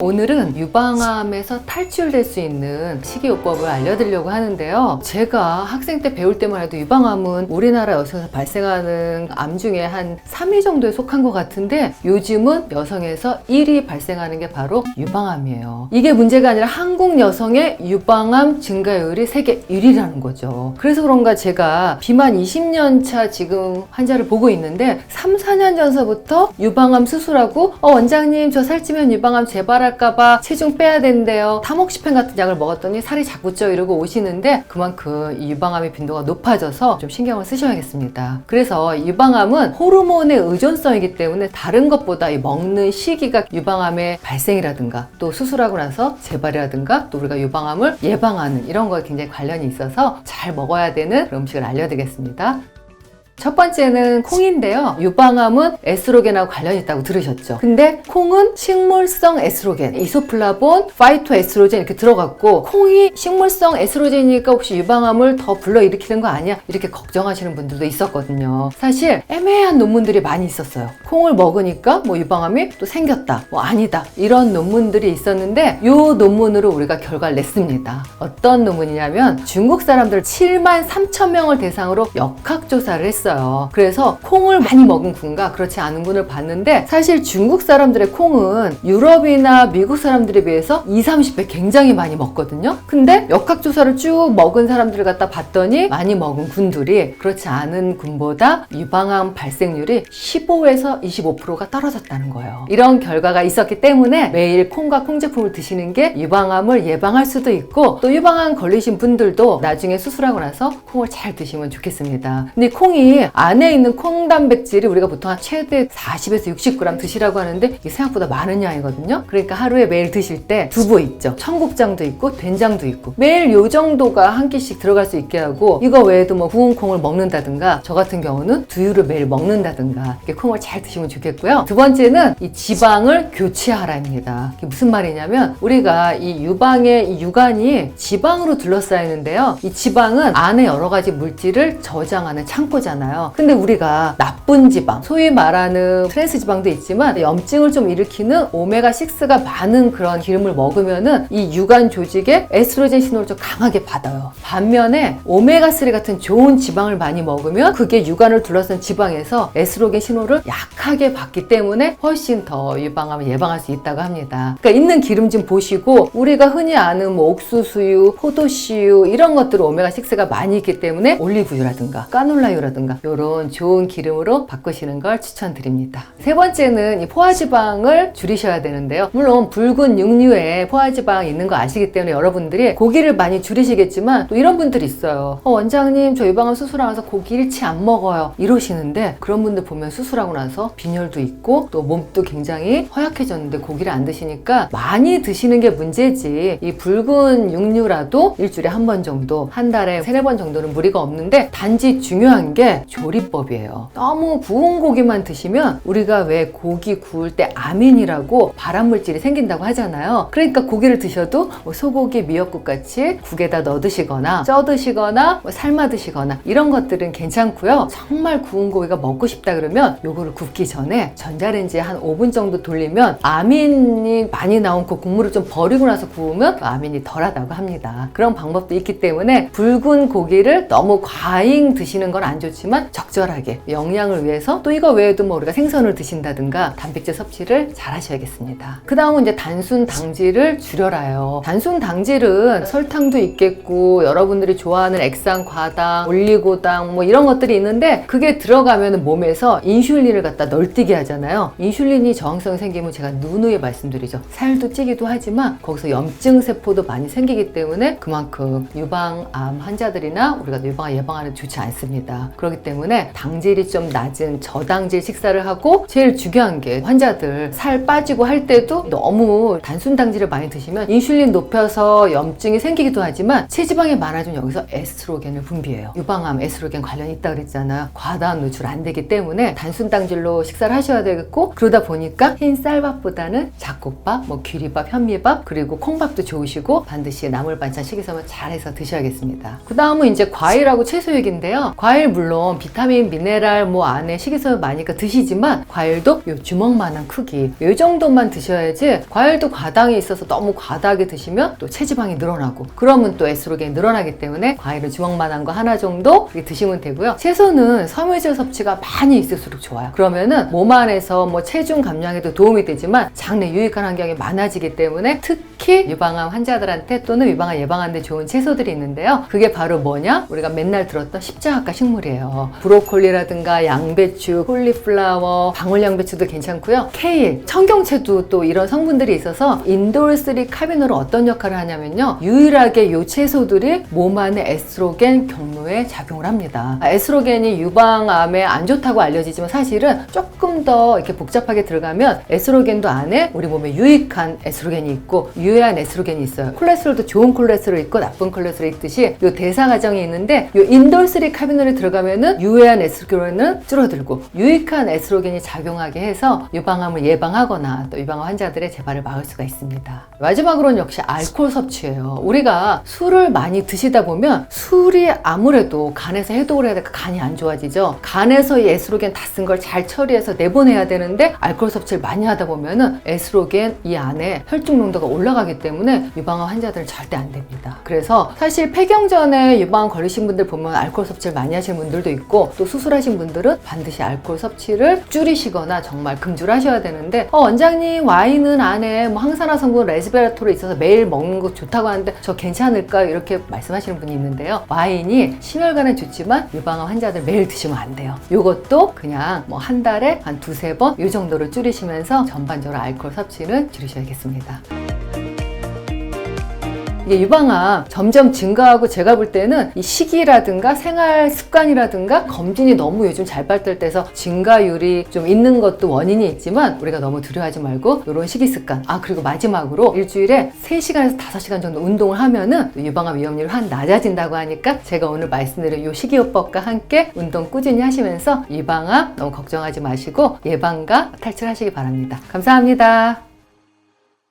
오늘은 유방암에서 탈출될 수 있는 식이요법을 알려드리려고 하는데요. 제가 학생 때 배울 때만 해도 유방암은 우리나라 여성에서 발생하는 암 중에 한 3위 정도에 속한 것 같은데 요즘은 여성에서 1위 발생하는 게 바로 유방암이에요. 이게 문제가 아니라 한국 여성의 유방암 증가율이 세계 1위라는 거죠. 그래서 그런가 제가 비만 20년 차 지금 환자를 보고 있는데 3, 4년 전서부터 유방암 수술하고 원장님 저 살찌면 유방암 재발할까봐 체중 빼야 된대요. 타목시펜 같은 약을 먹었더니 살이 자꾸 쪄 이러고 오시는데 그만큼 이 유방암의 빈도가 높아져서 좀 신경을 쓰셔야겠습니다. 그래서 유방암은 호르몬의 의존성이기 때문에 다른 것보다 이 먹는 시기가 유방암의 발생이라든가 또 수술하고 나서 재발이라든가 또 우리가 유방암을 예방하는 이런 거에 굉장히 관련이 있어서 잘 먹어야 되는 그런 음식을 알려드리겠습니다. 첫 번째는 콩인데요. 유방암은 에스트로겐하고 관련이 있다고 들으셨죠? 근데 콩은 식물성 에스트로겐, 이소플라본, 파이토에스트로겐 이렇게 들어갔고 콩이 식물성 에스트로겐이니까 혹시 유방암을 더 불러일으키는 거 아니야? 이렇게 걱정하시는 분들도 있었거든요. 사실 애매한 논문들이 많이 있었어요. 콩을 먹으니까 뭐 유방암이 또 생겼다, 뭐 아니다 이런 논문들이 있었는데 이 논문으로 우리가 결과를 냈습니다. 어떤 논문이냐면 중국 사람들 7만 3천 명을 대상으로 역학조사를 했어요. 그래서 콩을 많이 먹은 군과 그렇지 않은 군을 봤는데 사실 중국 사람들의 콩은 유럽이나 미국 사람들에 비해서 20, 30배 굉장히 많이 먹거든요. 근데 역학조사를 쭉 먹은 사람들을 갖다 봤더니 많이 먹은 군들이 그렇지 않은 군보다 유방암 발생률이 15에서 25%가 떨어졌다는 거예요. 이런 결과가 있었기 때문에 매일 콩과 콩 제품을 드시는 게 유방암을 예방할 수도 있고 또 유방암 걸리신 분들도 나중에 수술하고 나서 콩을 잘 드시면 좋겠습니다. 근데 콩이 안에 있는 콩 단백질이 우리가 보통 한 최대 40에서 60g 드시라고 하는데 이게 생각보다 많은 양이거든요. 그러니까 하루에 매일 드실 때 두부 있죠. 청국장도 있고 된장도 있고 매일 요 정도가 한 끼씩 들어갈 수 있게 하고 이거 외에도 뭐 구운 콩을 먹는다든가 저 같은 경우는 두유를 매일 먹는다든가 이렇게 콩을 잘 드시면 좋겠고요. 두 번째는 이 지방을 교체하라입니다. 이게 무슨 말이냐면 우리가 이 유방의 이 유관이 지방으로 둘러싸이는데요. 이 지방은 안에 여러 가지 물질을 저장하는 창고잖아요. 근데 우리가 나쁜 지방, 소위 말하는 트랜스 지방도 있지만 염증을 좀 일으키는 오메가6가 많은 그런 기름을 먹으면은 이 유관 조직에 에스트로겐 신호를 좀 강하게 받아요. 반면에 오메가3 같은 좋은 지방을 많이 먹으면 그게 유관을 둘러싼 지방에서 에스트로겐 신호를 약하게 받기 때문에 훨씬 더 유방암을 예방할 수 있다고 합니다. 그러니까 있는 기름 좀 보시고 우리가 흔히 아는 뭐 옥수수유, 포도씨유 이런 것들은 오메가6가 많이 있기 때문에 올리브유라든가 까놀라유라든가 이런 좋은 기름으로 바꾸시는 걸 추천드립니다. 세 번째는 이 포화지방을 줄이셔야 되는데요. 물론 붉은 육류에 포화지방 있는 거 아시기 때문에 여러분들이 고기를 많이 줄이시겠지만 또 이런 분들이 있어요. 원장님 저 유방암 수술하고 나서 고기 일치 안 먹어요 이러시는데 그런 분들 보면 수술하고 나서 빈혈도 있고 또 몸도 굉장히 허약해졌는데 고기를 안 드시니까 많이 드시는 게 문제지 이 붉은 육류라도 일주일에 한 번 정도 한 달에 3-4번 정도는 무리가 없는데 단지 중요한 게 조리법이에요. 너무 구운 고기만 드시면 우리가 왜 고기 구울 때 아민이라고 발암물질이 생긴다고 하잖아요. 그러니까 고기를 드셔도 뭐 소고기 미역국 같이 국에다 넣어 드시거나 쪄 드시거나 뭐 삶아 드시거나 이런 것들은 괜찮고요. 정말 구운 고기가 먹고 싶다 그러면 요거를 굽기 전에 전자레인지에 한 5분 정도 돌리면 아민이 많이 나온 그 국물을 좀 버리고 나서 구우면 그 아민이 덜하다고 합니다. 그런 방법도 있기 때문에 붉은 고기를 너무 과잉 드시는 건 안 좋지만 적절하게 영양을 위해서 또 이거 외에도 뭐 우리가 생선을 드신다든가 단백질 섭취를 잘 하셔야겠습니다. 그 다음은 이제 단순 당질을 줄여라요. 단순 당질은 설탕도 있겠고 여러분들이 좋아하는 액상, 과당, 올리고당 뭐 이런 것들이 있는데 그게 들어가면 몸에서 인슐린을 갖다 널뛰게 하잖아요. 인슐린이 저항성이 생기면 제가 누누이 말씀드리죠. 살도 찌기도 하지만 거기서 염증 세포도 많이 생기기 때문에 그만큼 유방암 환자들이나 우리가 유방암 예방하는 데 좋지 않습니다. 그렇기 때문에 당질이 좀 낮은 저당질 식사를 하고 제일 중요한 게 환자들 살 빠지고 할 때도 너무 단순 당질을 많이 드시면 인슐린 높여서 염증이 생기기도 하지만 체지방이 많아지면 여기서 에스트로겐을 분비해요. 유방암 에스트로겐 관련이 있다고 그랬잖아요. 과다한 노출 안 되기 때문에 단순 당질로 식사를 하셔야 되겠고 그러다 보니까 흰 쌀밥보다는 잡곡밥, 뭐 귀리밥, 현미밥 그리고 콩밥도 좋으시고 반드시 나물 반찬 식이섬유 잘해서 드셔야겠습니다. 그 다음은 이제 과일하고 채소 얘기인데요. 과일 물론 물론 비타민, 미네랄 뭐 안에 식이섬유 많으니까 드시지만 과일도 요 주먹만한 크기 요 정도만 드셔야지, 과일도 과당이 있어서 너무 과다하게 드시면 또 체지방이 늘어나고 그러면 또 에스트로겐이 늘어나기 때문에 과일은 주먹만한 거 하나 정도 드시면 되고요. 채소는 섬유질 섭취가 많이 있을수록 좋아요. 그러면은 몸 안에서 뭐 체중 감량에도 도움이 되지만 장내 유익한 환경이 많아지기 때문에 특히 유방암 환자들한테 또는 유방암 예방하는 데 좋은 채소들이 있는데요. 그게 바로 뭐냐? 우리가 맨날 들었던 십자가 식물이에요. 브로콜리라든가 양배추, 콜리플라워, 방울양배추도 괜찮고요. 케일, 청경채도 또 이런 성분들이 있어서 인돌3 카비놀은 어떤 역할을 하냐면요. 유일하게 이 채소들이 몸 안에 에스트로겐 경로에 작용을 합니다. 에스트로겐이 유방암에 안 좋다고 알려지지만 사실은 조금 더 이렇게 복잡하게 들어가면 에스트로겐도 안에 우리 몸에 유익한 에스트로겐이 있고 유해한 에스트로겐이 있어요. 콜레스테롤도 좋은 콜레스테롤이 있고 나쁜 콜레스테롤이 있듯이 이 대사 과정이 있는데 이 인돌3 카비놀이 들어가면은 유해한 에스트로겐은 줄어들고 유익한 에스트로겐이 작용하게 해서 유방암을 예방하거나 또 유방암 환자들의 재발을 막을 수가 있습니다. 마지막으로는 역시 알코올 섭취예요. 우리가 술을 많이 드시다 보면 술이 아무래도 간에서 해독을 해야 되니까 간이 안 좋아지죠. 간에서 이 에스트로겐 다 쓴 걸 잘 처리해서 내보내야 되는데 알코올 섭취를 많이 하다 보면은 에스트로겐 이 안에 혈중 농도가 올라가기 때문에 유방암 환자들은 절대 안 됩니다. 그래서 사실 폐경전에 유방암 걸리신 분들 보면 알코올 섭취를 많이 하시는 분들도 있고 또 수술하신 분들은 반드시 알코올 섭취를 줄이시거나 정말 금주를 하셔야 되는데 원장님 와인은 안에 뭐 항산화 성분 레스베라토르 있어서 매일 먹는 거 좋다고 하는데 저 괜찮을까요? 이렇게 말씀하시는 분이 있는데요. 와인이 심혈관에 좋지만 유방암 환자들 매일 드시면 안 돼요. 요것도 그냥 뭐 한 달에 한 두세 번 이 정도로 줄이시면서 전반적으로 알코올 섭취는 줄이셔야겠습니다. 이게 유방암 점점 증가하고 제가 볼 때는 이 시기라든가 생활 습관이라든가 검진이 너무 요즘 잘 발달돼서 증가율이 좀 있는 것도 원인이 있지만 우리가 너무 두려워하지 말고 이런 식이 습관, 그리고 마지막으로 일주일에 3시간에서 5시간 정도 운동을 하면은 유방암 위험률이 한 낮아진다고 하니까 제가 오늘 말씀드린 이 식이요법과 함께 운동 꾸준히 하시면서 유방암 너무 걱정하지 마시고 예방과 탈출하시기 바랍니다. 감사합니다.